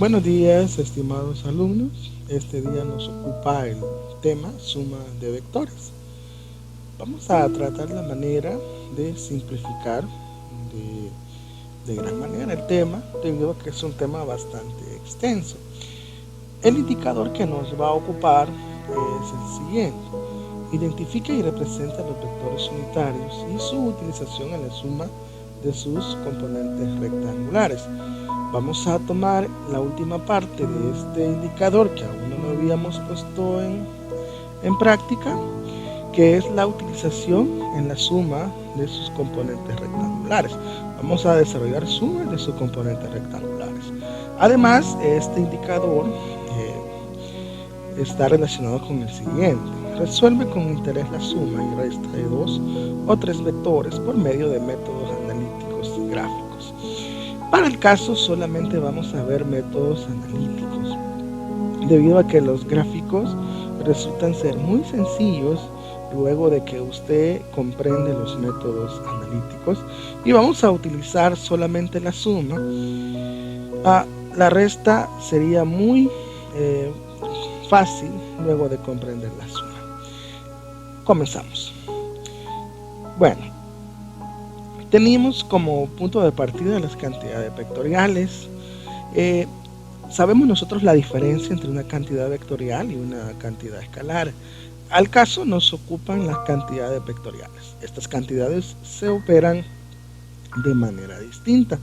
Buenos días, estimados alumnos. Este día nos ocupa el tema suma de vectores. Vamos a tratar la manera de simplificar de gran manera el tema, debido a que es un tema bastante extenso. El indicador que nos va a ocupar es el siguiente. Identifica y representa los vectores unitarios y su utilización en la suma de sus componentes rectangulares. Vamos a tomar la última parte de este indicador que aún no habíamos puesto en práctica, que es la utilización en la suma de sus componentes rectangulares. Vamos a desarrollar sumas de sus componentes rectangulares. Además, este indicador está relacionado con el siguiente. Resuelve con interés la suma y resta de dos o tres vectores por medio de métodos analíticos y gráficos. Para el caso solamente vamos a ver métodos analíticos, debido a que los gráficos resultan ser muy sencillos luego de que usted comprende los métodos analíticos, y vamos a utilizar solamente la suma. La resta sería muy fácil luego de comprender la suma. Comenzamos. Bueno, tenemos como punto de partida las cantidades vectoriales. Sabemos nosotros la diferencia entre una cantidad vectorial y una cantidad escalar. Al caso nos ocupan las cantidades vectoriales. Estas cantidades se operan de manera distinta,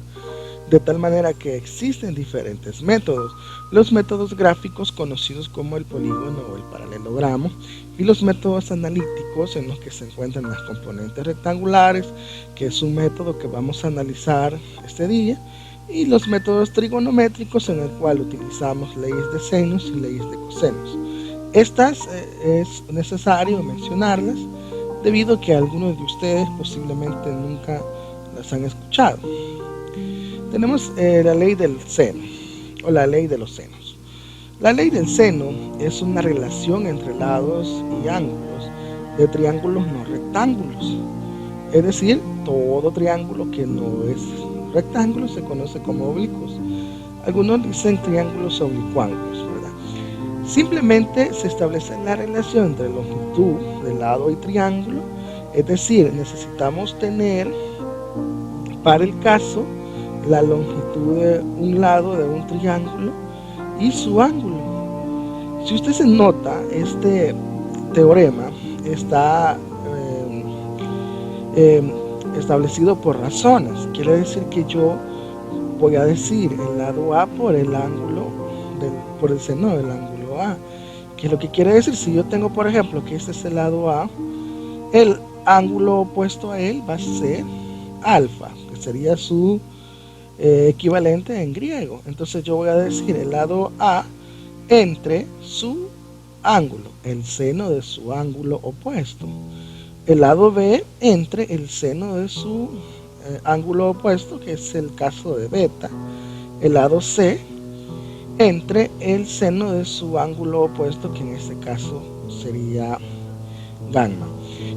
de tal manera que existen diferentes métodos: los métodos gráficos conocidos como el polígono o el paralelogramo, y los métodos analíticos en los que se encuentran las componentes rectangulares, que es un método que vamos a analizar este día, y los métodos trigonométricos en el cual utilizamos leyes de senos y leyes de cosenos. Estas es necesario mencionarlas debido a que algunos de ustedes posiblemente nunca las han escuchado. Tenemos la ley del seno o la ley de los senos. La ley del seno es una relación entre lados y ángulos de triángulos no rectángulos. Es decir, todo triángulo que no es rectángulo se conoce como oblicuos. Algunos dicen triángulos oblicuángulos, ¿verdad? Simplemente se establece la relación entre longitud de lado y triángulo. Es decir, necesitamos tener para el caso la longitud de un lado de un triángulo y su ángulo. Si usted se nota, este teorema está establecido por razones. Quiere decir que yo voy a decir el lado A por el ángulo por el seno del ángulo A, que es lo que quiere decir, si yo tengo por ejemplo que este es el lado A, el ángulo opuesto a él va a ser alfa, que sería su equivalente en griego. Entonces yo voy a decir el lado A entre su ángulo, el seno de su ángulo opuesto. El lado B entre el seno de su ángulo opuesto, que es el caso de beta. El lado C entre el seno de su ángulo opuesto, que en este caso sería gamma.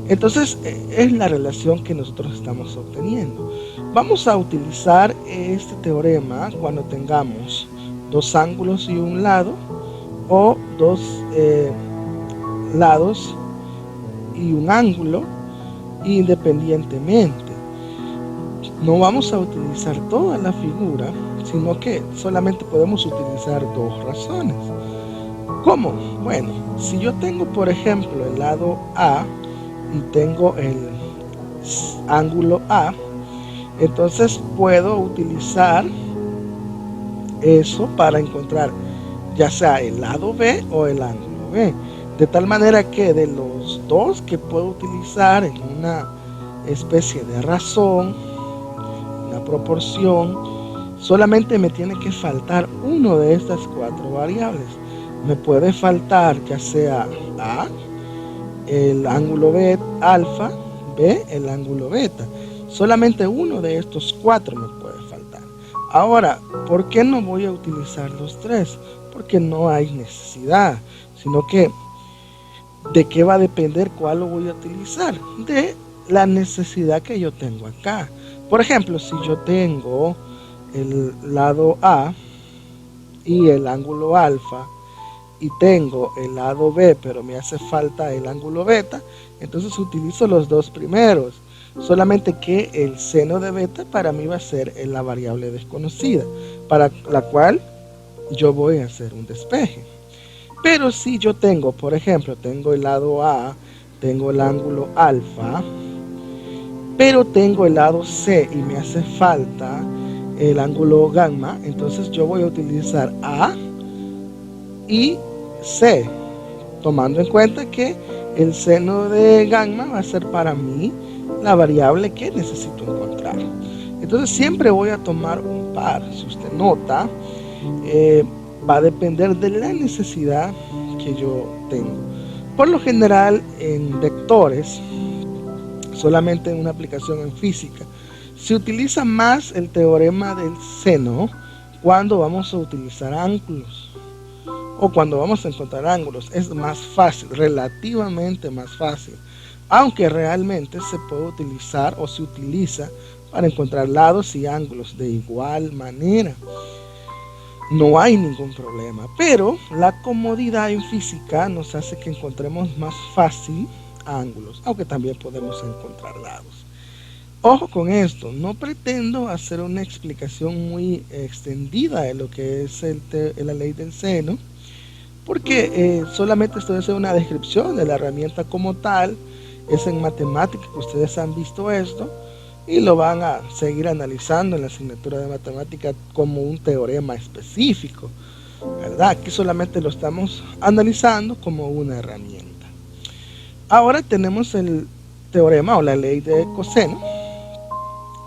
Entonces es la relación que nosotros estamos obteniendo. Vamos a utilizar este teorema cuando tengamos dos ángulos y un lado, o dos lados y un ángulo independientemente. No vamos a utilizar toda la figura, sino que solamente podemos utilizar dos razones. ¿Cómo? Bueno, si yo tengo por ejemplo el lado A y tengo el ángulo A, entonces puedo utilizar eso para encontrar ya sea el lado B o el ángulo B, de tal manera que de los dos que puedo utilizar en una especie de razón, una proporción, solamente me tiene que faltar uno de estas cuatro variables. Me puede faltar ya sea A, el ángulo B alfa, B, el ángulo beta. Solamente uno de estos cuatro me puede faltar. Ahora, ¿por qué no voy a utilizar los tres? Porque no hay necesidad, sino que ¿de qué va a depender cuál lo voy a utilizar? De la necesidad que yo tengo acá. Por ejemplo, si yo tengo el lado A y el ángulo alfa, y tengo el lado B, pero me hace falta el ángulo beta, entonces utilizo los dos primeros. Solamente que el seno de beta para mí va a ser la variable desconocida, para la cual yo voy a hacer un despeje. Pero si yo tengo, por ejemplo, tengo el lado A, tengo el ángulo alfa, pero tengo el lado C y me hace falta el ángulo gamma, entonces yo voy a utilizar A y C, tomando en cuenta que el seno de gamma va a ser para mí la variable que necesito encontrar. Entonces siempre voy a tomar un par. Si usted nota, va a depender de la necesidad que yo tengo. Por lo general en vectores, solamente en una aplicación en física, se utiliza más el teorema del seno cuando vamos a utilizar ángulos o cuando vamos a encontrar ángulos. Es más fácil, relativamente más fácil, aunque realmente se puede utilizar o se utiliza para encontrar lados y ángulos de igual manera. No hay ningún problema, pero la comodidad en física nos hace que encontremos más fácil ángulos, aunque también podemos encontrar lados. Ojo con esto, no pretendo hacer una explicación muy extendida de lo que es la ley del seno, porque solamente estoy haciendo una descripción de la herramienta como tal. Es en matemática que ustedes han visto esto y lo van a seguir analizando en la asignatura de matemática como un teorema específico, ¿verdad? Aquí solamente lo estamos analizando como una herramienta. Ahora tenemos el teorema o la ley de coseno.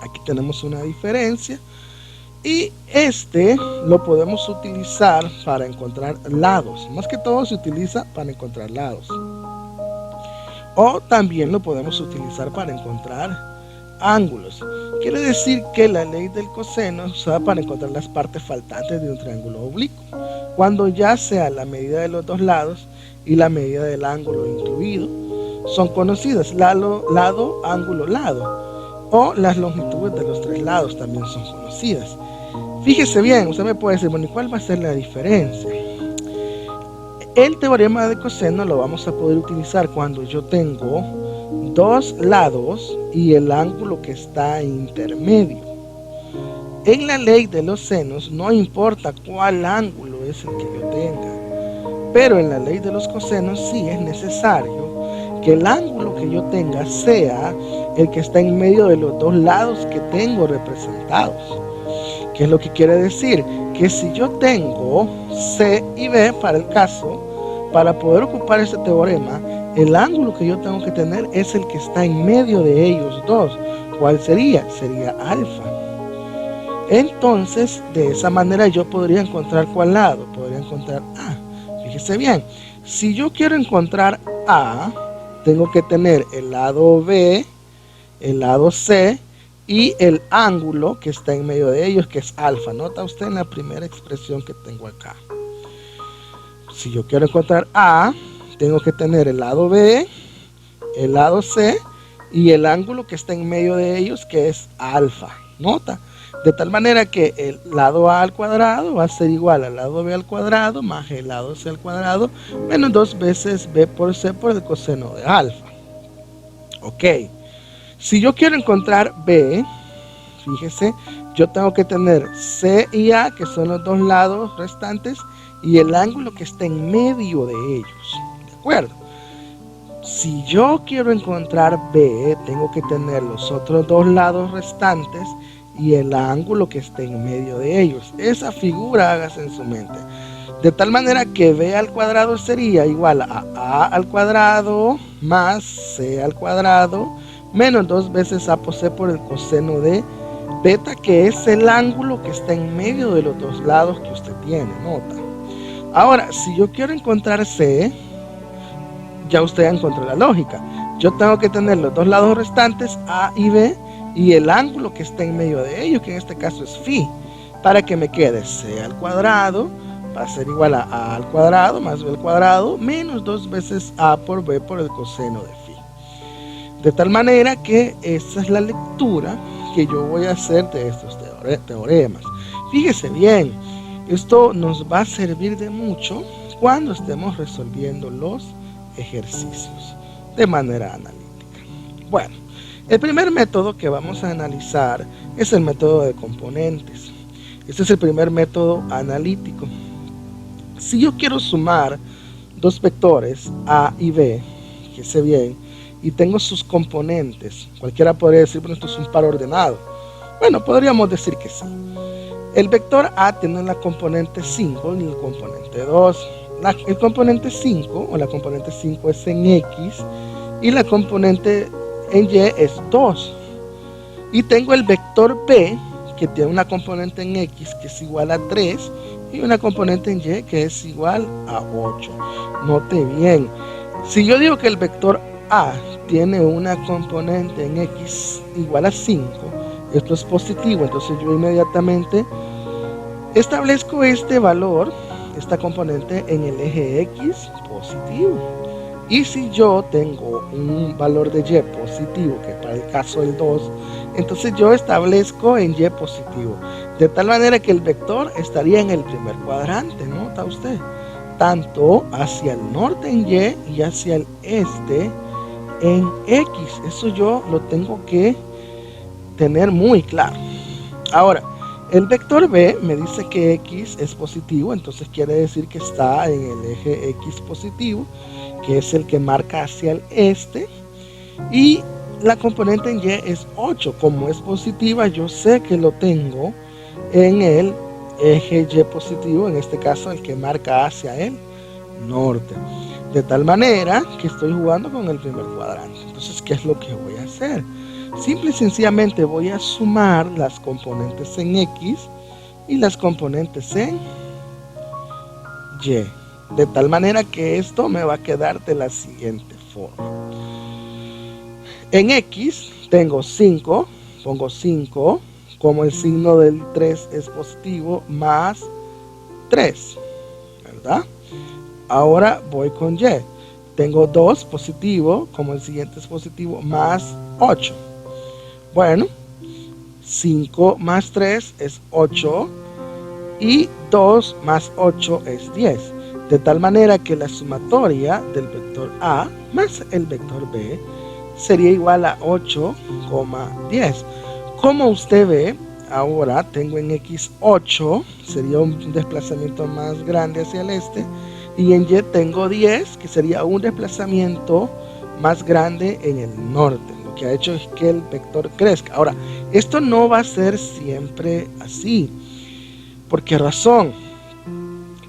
Aquí tenemos una diferencia y este lo podemos utilizar para encontrar lados. Más que todo se utiliza para encontrar lados, o también lo podemos utilizar para encontrar ángulos. Quiere decir que la ley del coseno es usada para encontrar las partes faltantes de un triángulo oblicuo, cuando ya sea la medida de los dos lados y la medida del ángulo incluido son conocidas. Lado, ángulo, lado, o las longitudes de los tres lados también son conocidas. Fíjese bien, usted me puede decir, bueno, ¿y cuál va a ser la diferencia? El teorema de coseno lo vamos a poder utilizar cuando yo tengo dos lados y el ángulo que está intermedio. En la ley de los senos no importa cuál ángulo es el que yo tenga, pero en la ley de los cosenos sí es necesario que el ángulo que yo tenga sea el que está en medio de los dos lados que tengo representados. ¿Qué es lo que quiere decir? Que si yo tengo C y B para el caso, para poder ocupar ese teorema, el ángulo que yo tengo que tener es el que está en medio de ellos dos. ¿Cuál sería? Sería alfa. Entonces, de esa manera yo podría encontrar ¿cuál lado? Podría encontrar A. Fíjese bien, si yo quiero encontrar A, tengo que tener el lado B, el lado C y el ángulo que está en medio de ellos, que es alfa. Nota usted en la primera expresión que tengo acá. Si yo quiero encontrar A, tengo que tener el lado B, el lado C y el ángulo que está en medio de ellos, que es alfa. Nota, de tal manera que el lado A al cuadrado va a ser igual al lado B al cuadrado más el lado C al cuadrado menos 2 veces B por C por el coseno de alfa. Ok, si yo quiero encontrar B, fíjese, yo tengo que tener C y A, que son los dos lados restantes, y el ángulo que está en medio de ellos. ¿De acuerdo? Si yo quiero encontrar B, tengo que tener los otros dos lados restantes y el ángulo que está en medio de ellos. Esa figura hágase en su mente. De tal manera que B al cuadrado sería igual a al cuadrado más C al cuadrado menos 2 veces A por C por el coseno de beta, que es el ángulo que está en medio de los dos lados que usted tiene. Nota. Ahora, si yo quiero encontrar C, ya usted encontró la lógica. Yo tengo que tener los dos lados restantes, A y B, y el ángulo que está en medio de ellos, que en este caso es phi, para que me quede C al cuadrado, va a ser igual a al cuadrado más B al cuadrado, menos 2 veces A por B por el coseno de phi. De tal manera que esta es la lectura que yo voy a hacer de estos teoremas. Fíjese bien, Esto nos va a servir de mucho cuando estemos resolviendo los ejercicios de manera analítica. Bueno, el primer método que vamos a analizar es el método de componentes. Este es el primer método analítico. Si yo quiero sumar dos vectores A y B, fíjese bien, y tengo sus componentes, cualquiera podría decir, bueno, esto es un par ordenado. Bueno, podríamos decir que sí. El vector A tiene la componente 5 y el componente 2. El componente 5 o la componente 5 es en X y la componente en Y es 2. Y tengo el vector B que tiene una componente en X que es igual a 3 y una componente en Y que es igual a 8. Note bien, si yo digo que el vector A tiene una componente en X igual a 5, esto es positivo, entonces yo inmediatamente establezco este valor, esta componente en el eje X positivo. Y si yo tengo un valor de Y positivo, que para el caso del 2, entonces yo establezco en Y positivo, de tal manera que el vector estaría en el primer cuadrante, ¿nota usted? Tanto hacia el norte en Y y hacia el este en X. Eso yo lo tengo que tener muy claro. Ahora, el vector B me dice que X es positivo, entonces quiere decir que está en el eje X positivo, que es el que marca hacia el este, y la componente en Y es 8. Como es positiva, yo sé que lo tengo en el eje Y positivo, en este caso el que marca hacia el norte, de tal manera que estoy jugando con el primer cuadrante. Entonces, ¿qué es lo que voy a hacer? Simple y sencillamente voy a sumar las componentes en X y las componentes en Y, de tal manera que esto me va a quedar de la siguiente forma. En X tengo 5, pongo 5, como el signo del 3 es positivo, más 3, ¿verdad? Ahora voy con Y. Tengo 2 positivo, como el siguiente es positivo, más 8. Bueno, 5 más 3 es 8 y 2 más 8 es 10. De tal manera que la sumatoria del vector A más el vector B sería igual a 8,10. Como usted ve, ahora tengo en X 8, sería un desplazamiento más grande hacia el este, y en Y tengo 10, que sería un desplazamiento más grande en el norte. Lo que ha hecho es que el vector crezca. Ahora, esto no va a ser siempre así. ¿Por qué razón?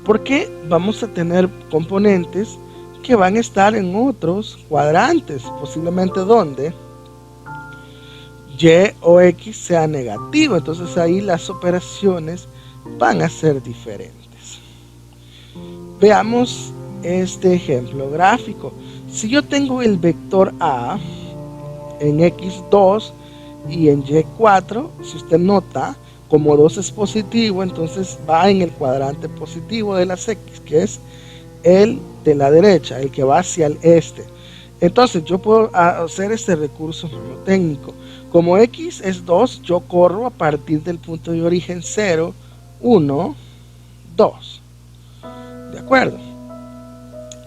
Porque vamos a tener componentes que van a estar en otros cuadrantes, posiblemente donde Y o X sea negativo. Entonces ahí las operaciones van a ser diferentes. Veamos este ejemplo gráfico. Si yo tengo el vector A en X2 y en Y4, si usted nota, como 2 es positivo, entonces va en el cuadrante positivo de las X, que es el de la derecha, el que va hacia el este. Entonces yo puedo hacer este recurso mnemotécnico. Como X es 2, yo corro a partir del punto de origen 0, 1, 2. ¿De acuerdo?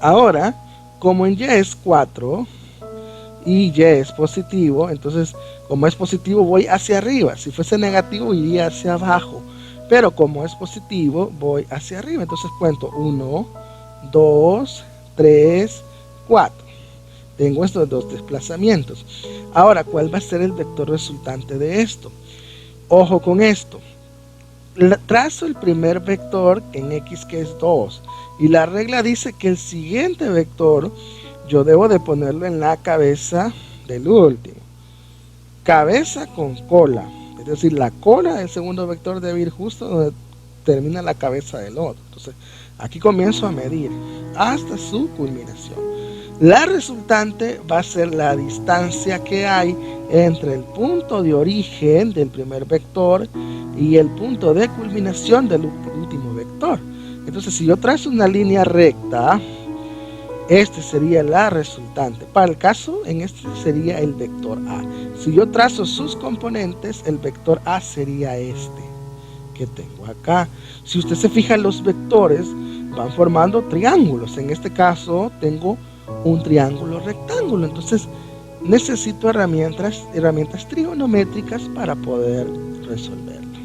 Ahora, como en Y es 4 y Y es positivo, entonces como es positivo voy hacia arriba. Si fuese negativo iría hacia abajo, pero como es positivo voy hacia arriba. Entonces cuento 1, 2, 3, 4. Tengo estos dos desplazamientos. Ahora, ¿cuál va a ser el vector resultante de esto? Ojo con esto. Trazo el primer vector en X, que es 2, y la regla dice que el siguiente vector yo debo de ponerlo en la cabeza del último. Cabeza con cola, es decir, la cola del segundo vector debe ir justo donde termina la cabeza del otro. Entonces aquí comienzo a medir hasta su culminación. La resultante va a ser la distancia que hay entre el punto de origen del primer vector y el punto de culminación del último vector. Entonces, si yo trazo una línea recta, este sería la resultante. Para el caso, en este sería el vector A. Si yo trazo sus componentes, el vector A sería este, que tengo acá. Si usted se fija, los vectores van formando triángulos. En este caso tengo un triángulo rectángulo, entonces necesito herramientas trigonométricas para poder resolverlo.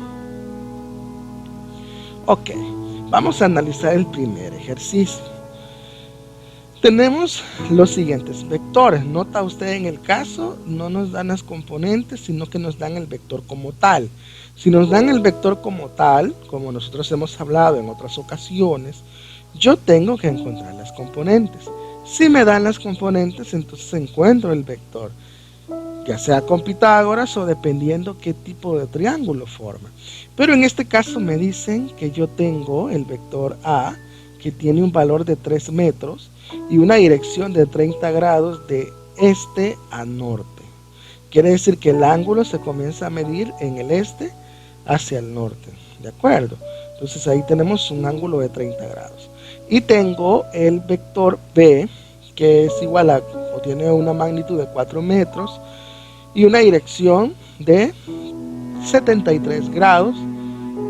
Ok, vamos a analizar el primer ejercicio. Tenemos los siguientes vectores. Nota usted, en el caso no nos dan las componentes, sino que nos dan el vector como tal. Si nos dan el vector como tal, como nosotros hemos hablado en otras ocasiones, yo tengo que encontrar las componentes. Si me dan las componentes, entonces encuentro el vector, ya sea con Pitágoras o dependiendo qué tipo de triángulo forma. Pero en este caso me dicen que yo tengo el vector A, que tiene un valor de 3 metros y una dirección de 30 grados de este a norte. Quiere decir que el ángulo se comienza a medir en el este hacia el norte, ¿de acuerdo? Entonces ahí tenemos un ángulo de 30 grados. Y tengo el vector B, que es igual a, o tiene una magnitud de 4 metros y una dirección de 73 grados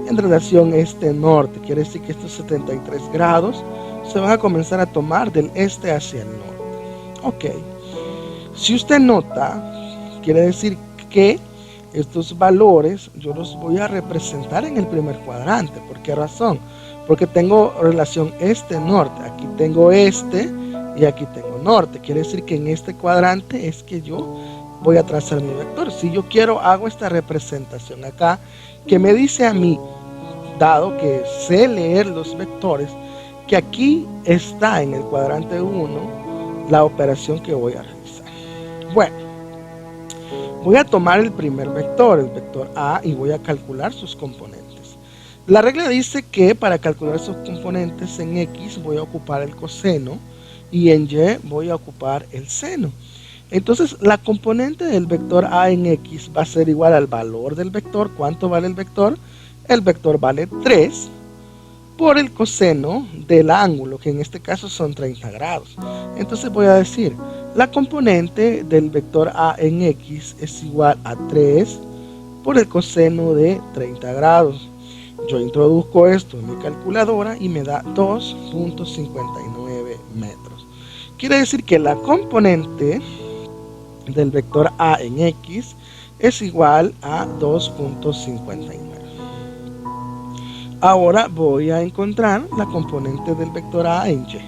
en relación este-norte. Quiere decir que estos 73 grados se van a comenzar a tomar del este hacia el norte. Ok, si usted nota, quiere decir que estos valores yo los voy a representar en el primer cuadrante. ¿Por qué razón? Porque tengo relación este-norte. Aquí tengo este y aquí tengo norte. Quiere decir que en este cuadrante es que yo voy a trazar mi vector. Si yo quiero, hago esta representación acá que me dice a mí, dado que sé leer los vectores, que aquí está en el cuadrante 1 la operación que voy a realizar. Bueno, voy a tomar el primer vector, el vector A, y voy a calcular sus componentes. La regla dice que para calcular sus componentes en X voy a ocupar el coseno y en Y voy a ocupar el seno. Entonces la componente del vector A en X va a ser igual al valor del vector. ¿Cuánto vale el vector? El vector vale 3 por el coseno del ángulo, que en este caso son 30 grados. Entonces voy a decir, la componente del vector A en X es igual a 3 por el coseno de 30 grados. Yo introduzco esto en mi calculadora y me da 2.59 metros. Quiere decir que la componente del vector A en X es igual a 2.59. Ahora voy a encontrar la componente del vector A en Y.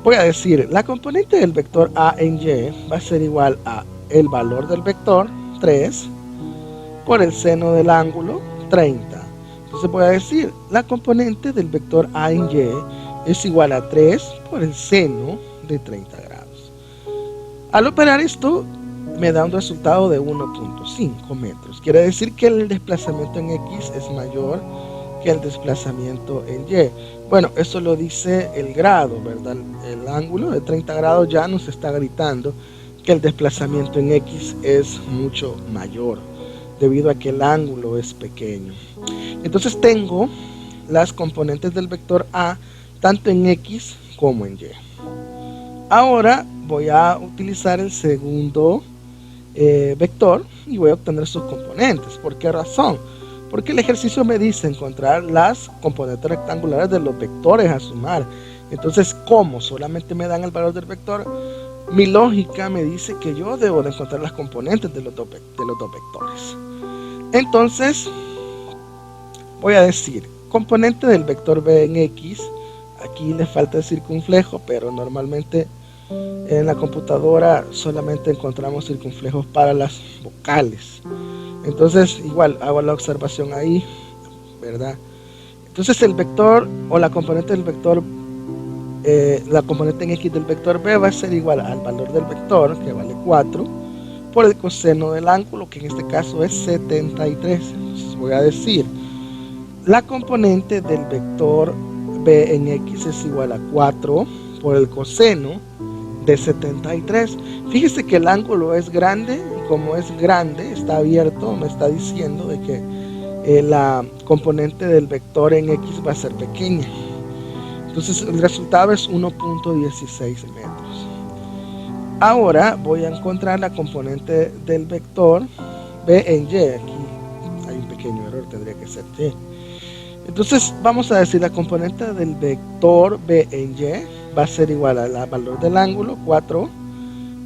Voy a decir, la componente del vector A en Y va a ser igual a el valor del vector, 3, por el seno del ángulo, 30. Entonces voy a decir, la componente del vector A en Y es igual a 3 por el seno de 30 grados. Al operar esto, me da un resultado de 1.5 metros. Quiere decir que el desplazamiento en X es mayor que el desplazamiento en Y. Bueno, eso lo dice el grado, ¿verdad? El ángulo de 30 grados ya nos está gritando que el desplazamiento en X es mucho mayor, debido a que el ángulo es pequeño. Entonces tengo las componentes del vector A tanto en X como en Y. Ahora voy a utilizar el segundo vector y voy a obtener sus componentes. ¿Por qué razón? Porque el ejercicio me dice encontrar las componentes rectangulares de los vectores a sumar. Entonces, como solamente me dan el valor del vector, mi lógica me dice que yo debo de encontrar las componentes de los dos vectores. Entonces voy a decir componente del vector B en X. Aquí le falta el circunflejo, pero normalmente en la computadora solamente encontramos circunflejos para las vocales. Entonces igual hago la observación ahí, ¿verdad? Entonces el vector o la componente del vector, la componente en X del vector B va a ser igual al valor del vector, que vale 4, por el coseno del ángulo, que en este caso es 73. Entonces voy a decir, la componente del vector B en X es igual a 4 por el coseno de 73. Fíjese que el ángulo es grande y como es grande, está abierto, me está diciendo de que la componente del vector en X va a ser pequeña. Entonces el resultado es 1.16 metros. Ahora voy a encontrar la componente del vector B en Y. Aquí hay un pequeño error, tendría que ser y. Entonces vamos a decir la componente del vector b en y va a ser igual al valor del ángulo 4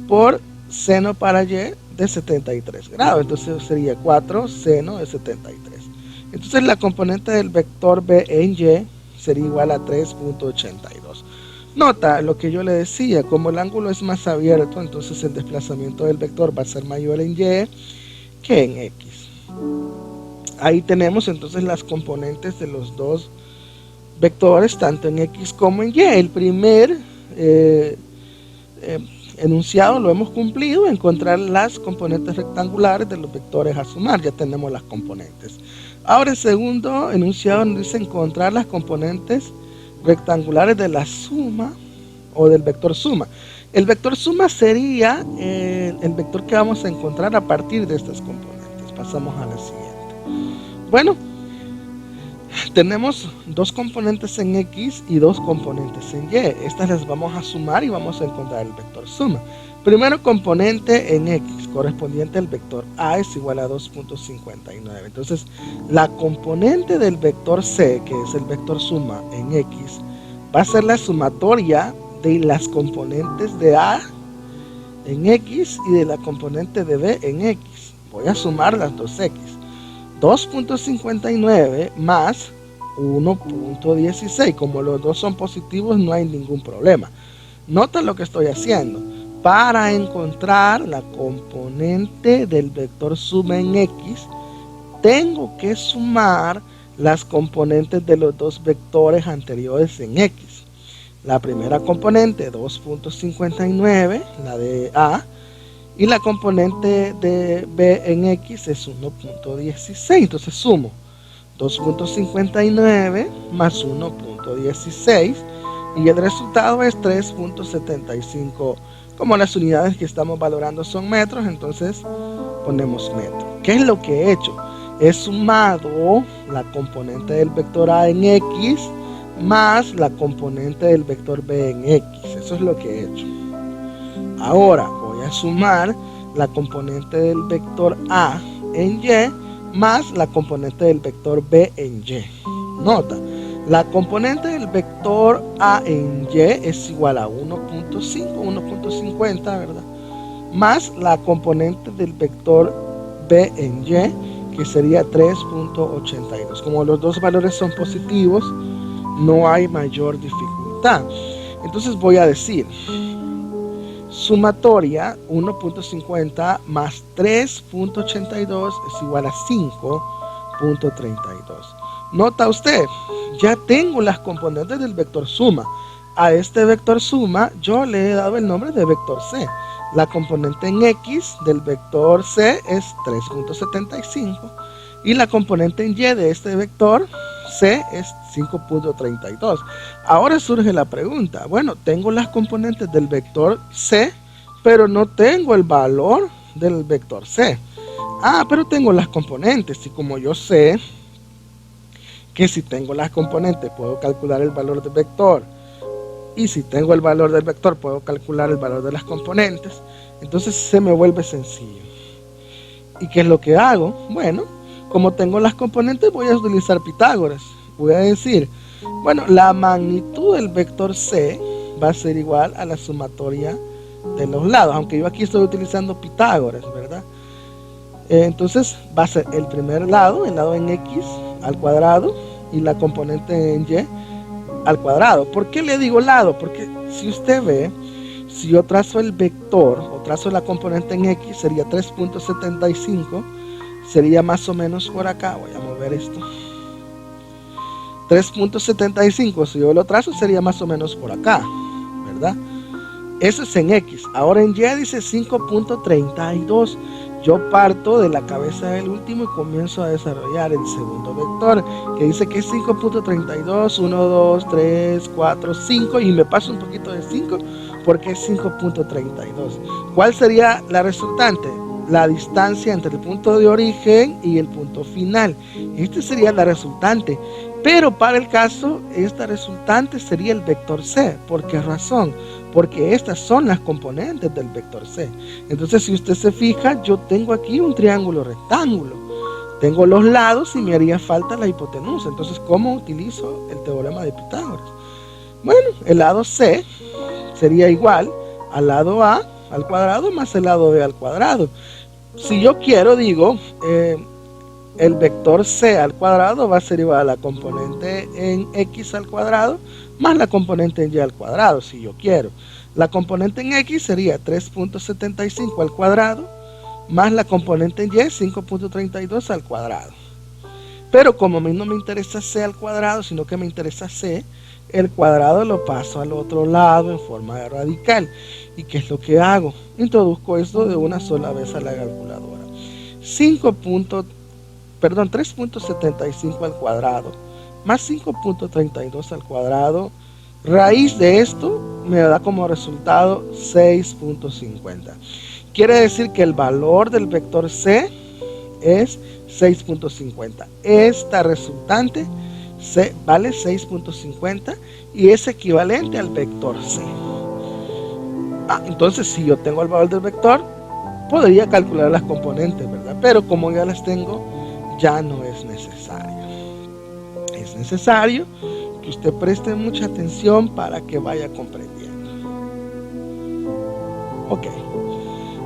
por seno para y de 73 grados. Entonces sería 4 seno de 73. Entonces la componente del vector b en y sería igual a 3.82. Nota lo que yo le decía, como el ángulo es más abierto, entonces el desplazamiento del vector va a ser mayor en y que en x. Ahí tenemos entonces las componentes de los dos vectores, tanto en x como en y. El primer enunciado lo hemos cumplido, encontrar las componentes rectangulares de los vectores a sumar, ya tenemos las componentes. Ahora el segundo enunciado nos dice encontrar las componentes rectangulares de la suma o del vector suma. El vector suma sería el vector que vamos a encontrar a partir de estas componentes. Pasamos a la siguiente. Bueno, tenemos dos componentes en x y dos componentes en y. Estas las vamos a sumar y vamos a encontrar el vector suma. Primero componente en x, correspondiente al vector a, es igual a 2.59. Entonces, la componente del vector c, que es el vector suma en x, va a ser la sumatoria de las componentes de a en x y de la componente de b en x. Voy a sumar las dos x. 2.59 más 1.16. Como los dos son positivos, no hay ningún problema. Nota lo que estoy haciendo. Para encontrar la componente del vector suma en x, tengo que sumar las componentes de los dos vectores anteriores en x. La primera componente, 2.59, la de a, y la componente de b en x es 1.16. Entonces sumo 2.59 más 1.16 y el resultado es 3.75. Como las unidades que estamos valorando son metros, entonces ponemos metro. ¿Qué es lo que he hecho? He sumado la componente del vector a en x más la componente del vector b en x. Eso es lo que he hecho. Ahora voy a sumar la componente del vector a en y más la componente del vector b en y. Nota, la componente del vector a en y es igual a 1.50, ¿verdad? Más la componente del vector b en y, que sería 3.82. Como los dos valores son positivos, no hay mayor dificultad. Entonces voy a decir sumatoria 1.50 más 3.82 es igual a 5.32. Nota usted, ya tengo las componentes del vector suma. A este vector suma yo le he dado el nombre de vector c. La componente en x del vector c es 3.75 y la componente en y de este vector c es 5.32. Ahora surge la pregunta, bueno, tengo las componentes del vector c, pero no tengo el valor del vector c. Pero tengo las componentes, y como yo sé que si tengo las componentes puedo calcular el valor del vector, y si tengo el valor del vector puedo calcular el valor de las componentes, entonces se me vuelve sencillo. ¿Y qué es lo que hago? Bueno, como tengo las componentes voy a utilizar Pitágoras. Voy a decir, bueno, la magnitud del vector c va a ser igual a la sumatoria de los lados, aunque yo aquí estoy utilizando Pitágoras, ¿verdad? Entonces va a ser el primer lado, el lado en x al cuadrado, y la componente en y al cuadrado. ¿Por qué le digo lado? Porque si usted ve, si yo trazo el vector o trazo la componente en x, sería 3.75, sería más o menos por acá. Voy a mover esto. 3.75, si yo lo trazo, sería más o menos por acá, ¿verdad? Eso es en x. Ahora en y dice 5.32. Yo parto de la cabeza del último y comienzo a desarrollar el segundo vector, que dice que es 5.32, 1, 2, 3, 4, 5, y me paso un poquito de 5 porque es 5.32. ¿Cuál sería la resultante? La distancia entre el punto de origen y el punto final. Esta sería la resultante. Pero para el caso, esta resultante sería el vector c. ¿Por qué razón? Porque estas son las componentes del vector c. Entonces, si usted se fija, yo tengo aquí un triángulo rectángulo. Tengo los lados y me haría falta la hipotenusa. Entonces, ¿cómo utilizo el teorema de Pitágoras? Bueno, el lado C sería igual al lado A al cuadrado más el lado B al cuadrado. Si yo quiero, digo, el vector C al cuadrado va a ser igual a la componente en X al cuadrado más la componente en Y al cuadrado, si yo quiero. La componente en X sería 3.75 al cuadrado más la componente en Y, 5.32 al cuadrado. Pero como a mí no me interesa C al cuadrado, sino que me interesa C, el cuadrado lo paso al otro lado en forma de radical. ¿Y qué es lo que hago? Introduzco esto de una sola vez a la calculadora. 3.75 al cuadrado más 5.32 al cuadrado, raíz de esto me da como resultado 6.50. Quiere decir que el valor del vector C es 6.50. Esta resultante vale 6.50 y es equivalente al vector C. Entonces, si yo tengo el valor del vector, podría calcular las componentes, ¿verdad? Pero como ya las tengo, ya no es necesario. Es necesario que usted preste mucha atención para que vaya comprendiendo. Ok.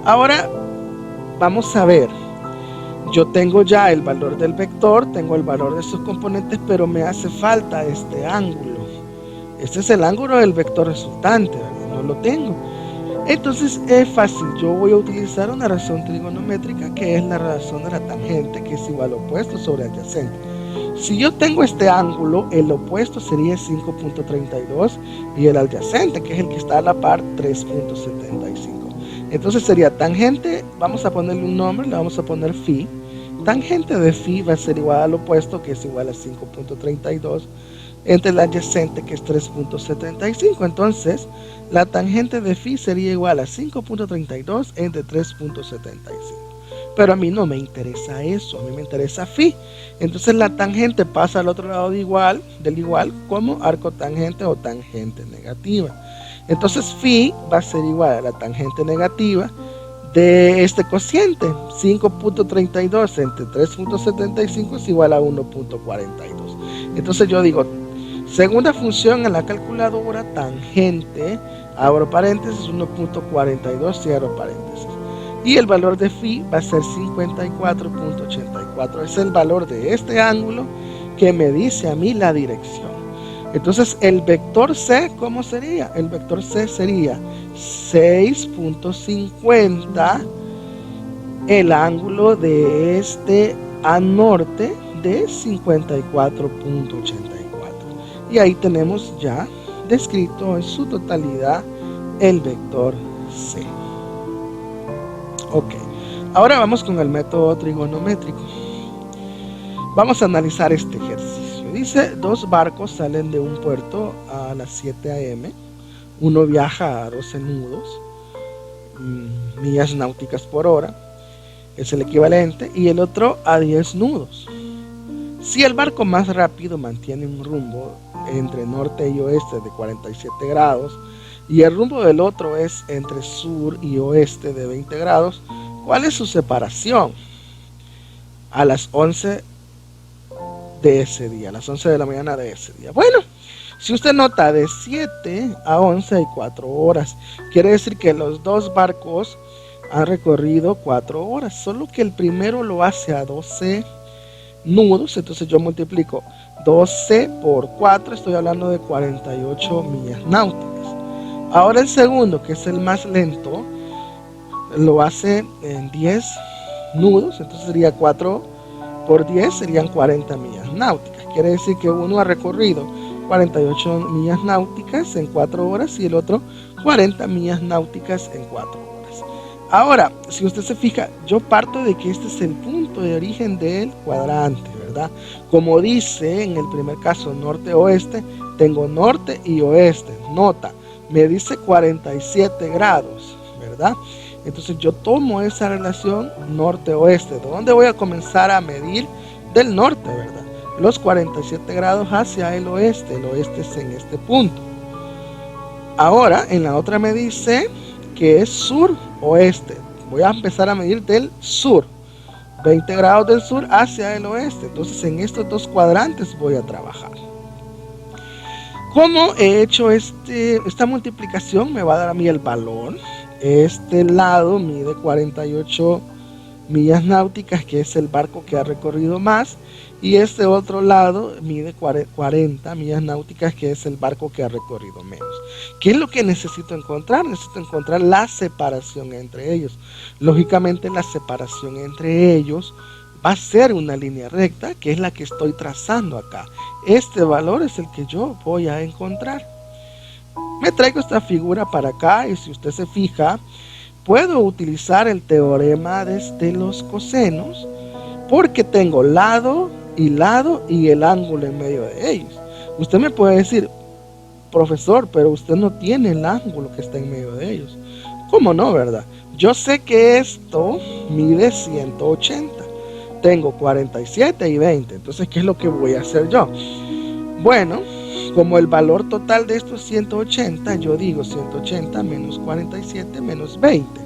Ahora vamos a ver. Yo tengo ya el valor del vector, tengo el valor de sus componentes, pero me hace falta este ángulo. Este es el ángulo del vector resultante, ¿verdad? No lo tengo. Entonces es fácil, yo voy a utilizar una razón trigonométrica que es la razón de la tangente, que es igual opuesto sobre adyacente. Si yo tengo este ángulo, el opuesto sería 5.32 y el adyacente, que es el que está a la par, 3.75. Entonces sería tangente, vamos a ponerle un nombre, le vamos a poner phi. Tangente de phi va a ser igual al opuesto, que es igual a 5.32, entre el adyacente, que es 3.75. Entonces, la tangente de phi sería igual a 5.32 entre 3.75. Pero a mí no me interesa eso, a mí me interesa phi. Entonces la tangente pasa al otro lado del igual como arco tangente o tangente negativa. Entonces phi va a ser igual a la tangente negativa de este cociente. 5.32 entre 3.75 es igual a 1.42. Entonces yo digo, segunda función en la calculadora, tangente, abro paréntesis, 1.42, cierro paréntesis. Y el valor de phi va a ser 54.84. Es el valor de este ángulo que me dice a mí la dirección. Entonces el vector C, ¿cómo sería? El vector C sería 6.50, el ángulo de este a norte de 54.84. Y ahí tenemos ya descrito en su totalidad el vector C. Ok, ahora vamos con el método trigonométrico. Vamos a analizar este ejercicio. Dice, dos barcos salen de un puerto a las 7 a.m. Uno viaja a 12 nudos, millas náuticas por hora, es el equivalente, y el otro a 10 nudos. Si el barco más rápido mantiene un rumbo entre norte y oeste de 47 grados, y el rumbo del otro es entre sur y oeste de 20 grados, ¿cuál es su separación? A las 11 de ese día, a las 11 de la mañana de ese día. Bueno, si usted nota, de 7 a 11 hay 4 horas. Quiere decir que los dos barcos han recorrido 4 horas, solo que el primero lo hace a 12 nudos, entonces yo multiplico 12 por 4, estoy hablando de 48 millas náuticas. Ahora el segundo, que es el más lento, lo hace en 10 nudos, entonces sería 4 por 10, serían 40 millas náuticas. Quiere decir que uno ha recorrido 48 millas náuticas en 4 horas y el otro 40 millas náuticas en 4 horas. Ahora, si usted se fija, yo parto de que este es el punto de origen del cuadrante, ¿verdad? Como dice en el primer caso norte-oeste, tengo norte y oeste. Nota, me dice 47 grados, ¿verdad? Entonces yo tomo esa relación norte-oeste. ¿De dónde voy a comenzar a medir? Del norte, ¿verdad? Los 47 grados hacia el oeste. El oeste es en este punto. Ahora, en la otra me dice que es sur-oeste. Voy a empezar a medir del sur. 20 grados del sur hacia el oeste. Entonces en estos dos cuadrantes voy a trabajar. ¿Cómo he hecho esta multiplicación? Me va a dar a mí el valor. Este lado mide 48 millas náuticas, que es el barco que ha recorrido más, y este otro lado mide 40 millas náuticas, que es el barco que ha recorrido menos. ¿Qué es lo que necesito encontrar? Necesito encontrar la separación entre ellos. Lógicamente la separación entre ellos va a ser una línea recta, que es la que estoy trazando acá. Este valor es el que yo voy a encontrar. Me traigo esta figura para acá y si usted se fija, puedo utilizar el teorema de los cosenos porque tengo lado y el ángulo en medio de ellos. Usted me puede decir, profesor, pero usted no tiene el ángulo que está en medio de ellos. ¿Cómo no, verdad? Yo sé que esto mide 180. Tengo 47 y 20. Entonces, ¿qué es lo que voy a hacer yo? Bueno, como el valor total de esto es 180, yo digo 180 menos 47 menos 20.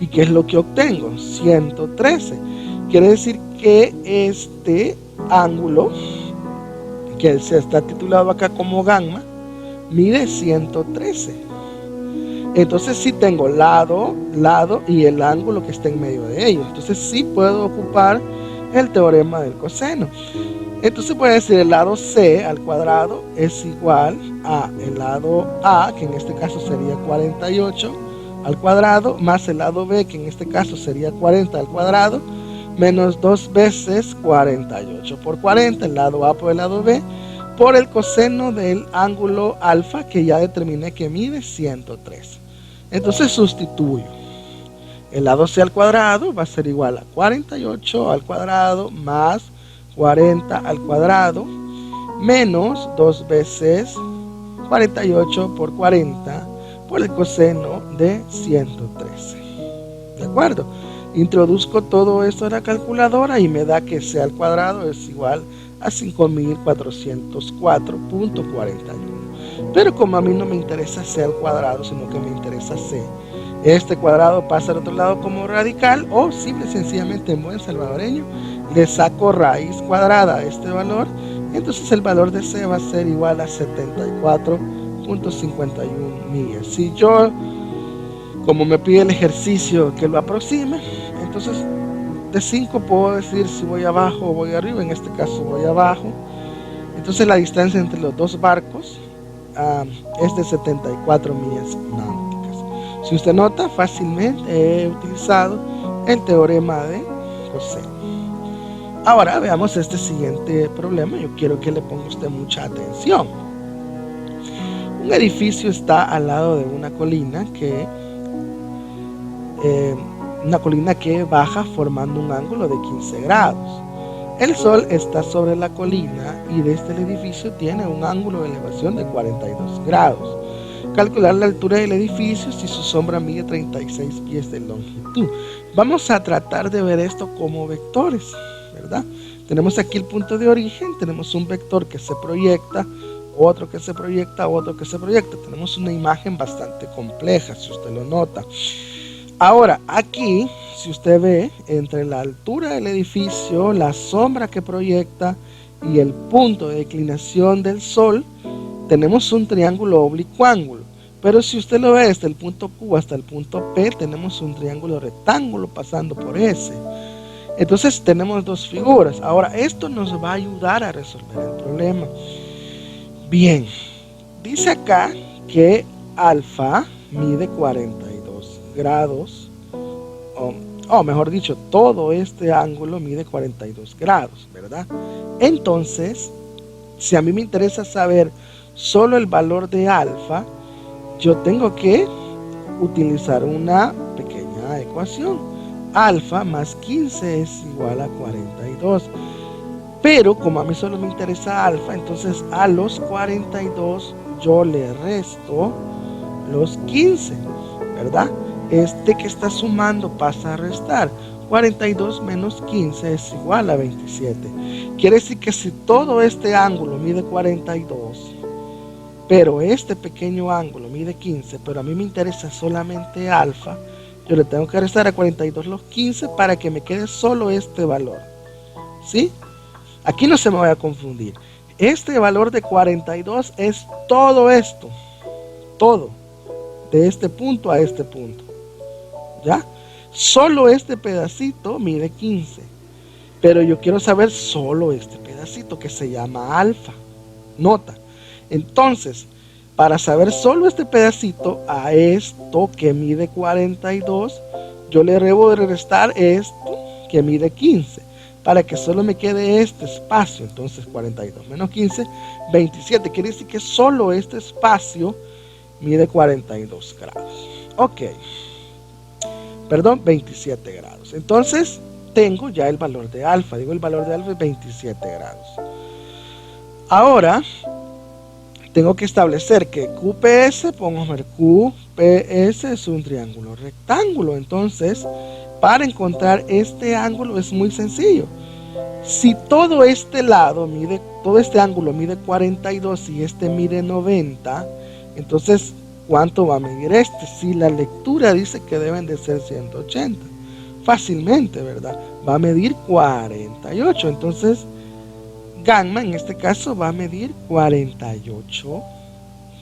¿Y qué es lo que obtengo? 113. Quiere decir que este ángulo, que se está titulado acá como gamma, mide 113. Entonces sí tengo lado y el ángulo que está en medio de ellos. Entonces sí puedo ocupar el teorema del coseno. Entonces voy a decir el lado C al cuadrado es igual a el lado A, que en este caso sería 48 al cuadrado, más el lado B, que en este caso sería 40 al cuadrado, menos 2 veces 48 por 40, el lado A por el lado B, por el coseno del ángulo alfa, que ya determiné que mide 103. Entonces sustituyo. El lado C al cuadrado va a ser igual a 48 al cuadrado más 40 al cuadrado menos 2 veces 48 por 40 por el coseno de 113. ¿De acuerdo? Introduzco todo esto en la calculadora y me da que C al cuadrado es igual a 5404.41. Pero como a mí no me interesa C al cuadrado, sino que me interesa C, este cuadrado pasa al otro lado como radical, o simple y sencillamente en buen salvadoreño le saco raíz cuadrada a este valor. Entonces el valor de C va a ser igual a 74.51 millas. Si yo, como me pide el ejercicio que lo aproxime, entonces de 5 puedo decir si voy abajo o voy arriba. En este caso voy abajo. Entonces la distancia entre los dos barcos es de 74 millas náuticas. Si usted nota, fácilmente he utilizado el teorema de coseno. Ahora veamos este siguiente problema. Yo quiero que le ponga usted mucha atención. Un edificio está al lado de una colina que baja formando un ángulo de 15 grados. El sol está sobre la colina y desde el edificio tiene un ángulo de elevación de 42 grados. Calcular la altura del edificio si su sombra mide 36 pies de longitud. Vamos a tratar de ver esto como vectores, ¿verdad? Tenemos aquí el punto de origen, tenemos un vector que se proyecta, otro que se proyecta, otro que se proyecta. Tenemos una imagen bastante compleja, si usted lo nota. Ahora, aquí, si usted ve, entre la altura del edificio, la sombra que proyecta y el punto de declinación del sol, tenemos un triángulo oblicuángulo. Pero si usted lo ve desde el punto Q hasta el punto P, tenemos un triángulo rectángulo pasando por S. Entonces tenemos dos figuras. Ahora, esto nos va a ayudar a resolver el problema. Bien, dice acá que alfa mide 42 grados, o mejor dicho, todo este ángulo mide 42 grados, ¿verdad? Entonces, si a mí me interesa saber solo el valor de alfa, yo tengo que utilizar una pequeña ecuación. Alfa más 15 es igual a 42. Pero como a mí solo me interesa alfa, entonces a los 42 yo le resto los 15, ¿verdad? Este que está sumando pasa a restar. 42 menos 15 es igual a 27. Quiere decir que si todo este ángulo mide 42, pero este pequeño ángulo mide 15, pero a mí me interesa solamente alfa, yo le tengo que restar a 42 los 15 para que me quede solo este valor. ¿Sí? Aquí no se me vaya a confundir. Este valor de 42 es todo esto. Todo. De este punto a este punto. ¿Ya? Solo este pedacito mide 15. Pero yo quiero saber solo este pedacito que se llama alfa. Nota. Entonces, para saber solo este pedacito a esto que mide 42, yo le debo de restar esto que mide 15, para que solo me quede este espacio. Entonces 42 menos 15, 27. Quiere decir que solo este espacio mide 42 grados. Ok. Perdón, 27 grados. Entonces tengo ya el valor de alfa. Digo, el valor de alfa es 27 grados. Ahora tengo que establecer que QPS, pongamos ver, QPS es un triángulo rectángulo. Entonces, para encontrar este ángulo es muy sencillo. Si todo este lado mide, todo este ángulo mide 42 y este mide 90, entonces, ¿cuánto va a medir este? Si la lectura dice que deben de ser 180, fácilmente, ¿verdad? Va a medir 48. Entonces, gamma en este caso va a medir 48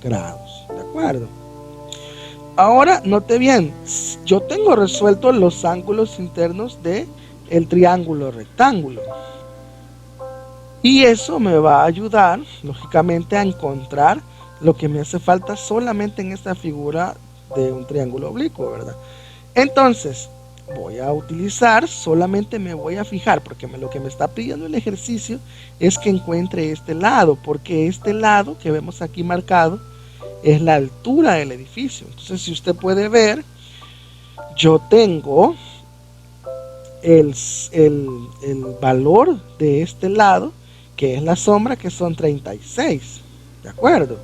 grados, ¿de acuerdo? Ahora, note bien, yo tengo resuelto los ángulos internos del triángulo rectángulo. Y eso me va a ayudar, lógicamente, a encontrar lo que me hace falta solamente en esta figura de un triángulo oblicuo, ¿verdad? Entonces, voy a utilizar, solamente me voy a fijar, porque lo que me está pidiendo el ejercicio es que encuentre este lado, porque este lado que vemos aquí marcado es la altura del edificio. Entonces, si usted puede ver, yo tengo el valor de este lado, que es la sombra, que son 36, ¿de acuerdo?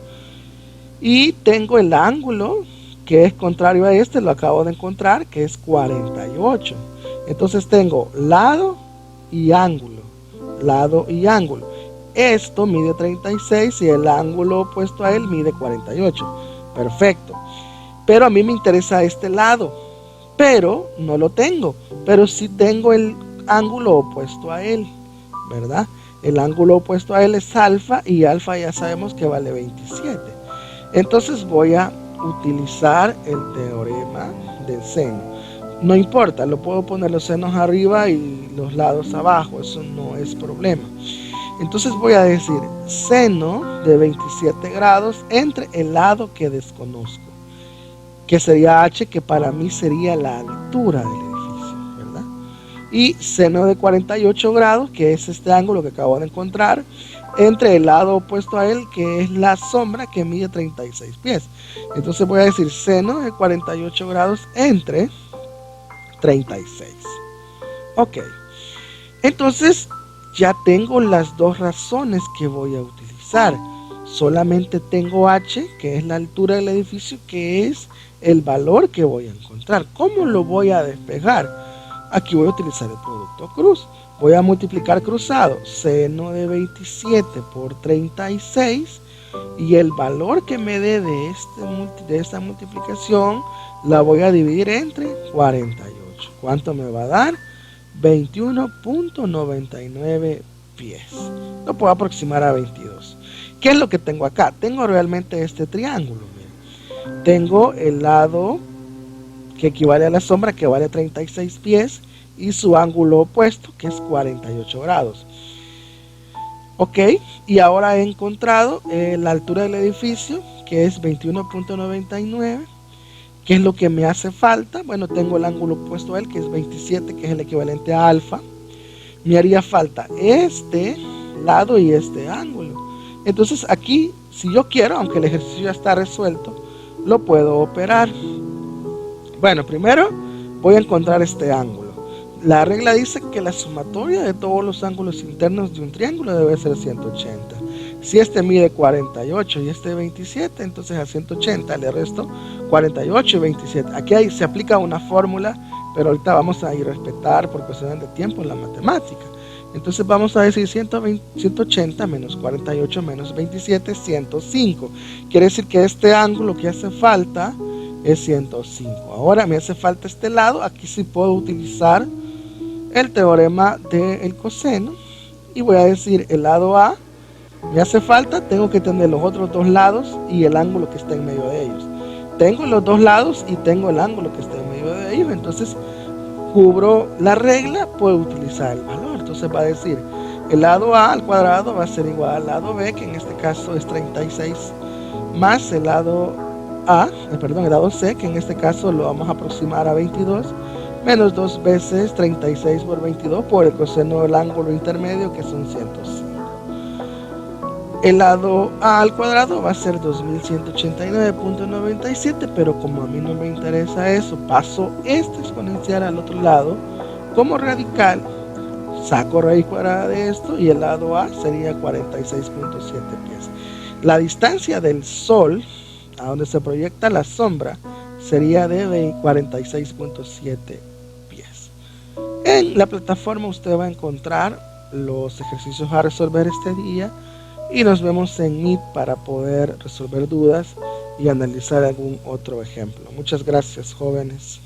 Y tengo el ángulo que es contrario a este, lo acabo de encontrar, que es 48. Entonces tengo lado y ángulo, lado y ángulo. Esto mide 36 y el ángulo opuesto a él mide 48. Perfecto. Pero a mí me interesa este lado, pero no lo tengo. Pero sí tengo el ángulo opuesto a él, ¿verdad? El ángulo opuesto a él es alfa y alfa ya sabemos que vale 27. Entonces voy a utilizar el teorema del seno. No importa, lo puedo poner los senos arriba y los lados abajo, eso no es problema. Entonces voy a decir seno de 27 grados entre el lado que desconozco, que sería h, que para mí sería la altura del edificio, ¿verdad? Y seno de 48 grados, que es este ángulo que acabo de encontrar, entre el lado opuesto a él, que es la sombra, que mide 36 pies. Entonces voy a decir seno de 48 grados entre 36. Ok. Entonces ya tengo las dos razones que voy a utilizar. Solamente tengo h, que es la altura del edificio, que es el valor que voy a encontrar. ¿Cómo lo voy a despejar? Aquí voy a utilizar el producto cruz. Voy a multiplicar cruzado, seno de 27 por 36, y el valor que me dé de esta multiplicación la voy a dividir entre 48. ¿Cuánto me va a dar? 21.99 pies. Lo puedo aproximar a 22. ¿Qué es lo que tengo acá? Tengo realmente este triángulo. Miren. Tengo el lado que equivale a la sombra, que vale 36 pies, y su ángulo opuesto, que es 48 grados. Ok, y ahora he encontrado la altura del edificio, que es 21.99. ¿Qué es lo que me hace falta? Bueno, tengo el ángulo opuesto a él, que es 27, que es el equivalente a alfa. Me haría falta este lado y este ángulo. Entonces aquí, si yo quiero, aunque el ejercicio ya está resuelto, lo puedo operar. Bueno, primero voy a encontrar este ángulo. La regla dice que la sumatoria de todos los ángulos internos de un triángulo debe ser 180. Si este mide 48 y este 27, entonces a 180 le resto 48 y 27. Aquí se aplica una fórmula, pero ahorita vamos a ir a respetar por cuestiones de tiempo la matemática. Entonces vamos a decir 180 menos 48 menos 27, 105. Quiere decir que este ángulo que hace falta es 105. Ahora me hace falta este lado. Aquí sí puedo utilizar el teorema del coseno y voy a decir el lado A me hace falta, tengo que tener los otros dos lados y el ángulo que está en medio de ellos. Tengo los dos lados y tengo el ángulo que está en medio de ellos, entonces cubro la regla, puedo utilizar el valor. Entonces va a decir el lado A al cuadrado va a ser igual al lado B, que en este caso es 36, más el lado el lado C, que en este caso lo vamos a aproximar a 22, menos 2 veces 36 por 22 por el coseno del ángulo intermedio, que son 105. El lado A al cuadrado va a ser 2189.97, pero como a mí no me interesa eso, paso este exponencial al otro lado como radical, saco raíz cuadrada de esto y el lado A sería 46.7 pies. La distancia del Sol a donde se proyecta la sombra sería de 46.7 pies. En la plataforma usted va a encontrar los ejercicios a resolver este día y nos vemos en Meet para poder resolver dudas y analizar algún otro ejemplo. Muchas gracias, jóvenes.